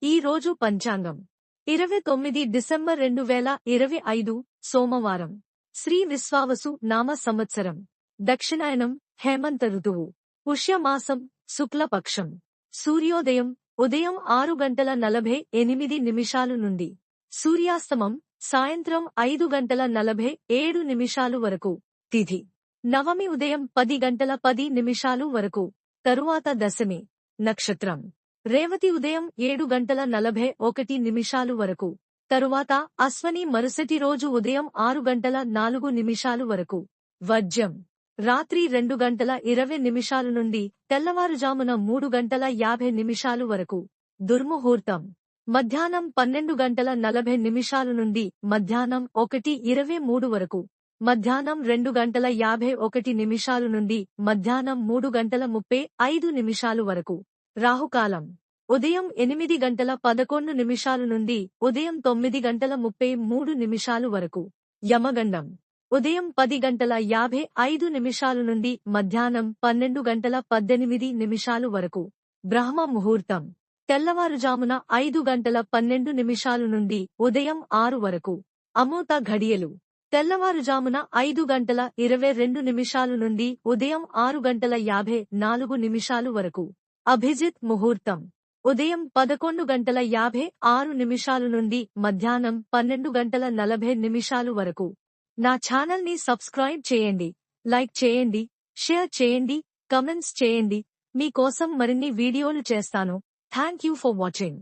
ఈ రోజు పంచాంగం 29 డిసెంబర్ 2025 సోమవారం. శ్రీ విశ్వావసు నామ సంవత్సరం. దక్షిణాయనం హేమంత ఋతువు. పుష్యమాసం శుక్లపక్షం. సూర్యోదయం ఉదయం 6:48 నుండి. సూర్యాస్తమం సాయంత్రం 5:47 వరకు. తిథి నవమి ఉదయం 10:10 వరకు. తరువాత దశమి. నక్షత్రం రేవతి ఉదయం 7:41 వరకు. తరువాత అశ్వని మరుసటి రోజు ఉదయం 6:04 వరకు. వర్జ్యం రాత్రి 2:20 నుండి తెల్లవారుజామున 3:50 వరకు. దుర్ముహూర్తం మధ్యాహ్నం 12:40 నుండి మధ్యాహ్నం 1:23 వరకు. మధ్యాహ్నం 2:51 నుండి మధ్యాహ్నం 3:35 వరకు. రాహుకాలం ఉదయం 8:11 నుండి ఉదయం 9:33 వరకు. యమగండం ఉదయం 10:55 నుండి మధ్యాహ్నం 12:18 వరకు. బ్రహ్మ ముహూర్తం తెల్లవారుజామున 5:12 నుండి ఉదయం 6 వరకు. అమృత ఘడియలు తెల్లవారుజామున 5:22 నుండి ఉదయం 6:54 వరకు. అభిజిత్ ముహూర్తం ఉదయం 11:56 నుండి మధ్యాహ్నం 12:40 వరకు. నా ఛానల్ని సబ్స్క్రైబ్ చేయండి, లైక్ చేయండి, షేర్ చేయండి, కమెంట్స్ చేయండి. మీకోసం మరిన్ని వీడియోలు చేస్తాను. Thank you for watching.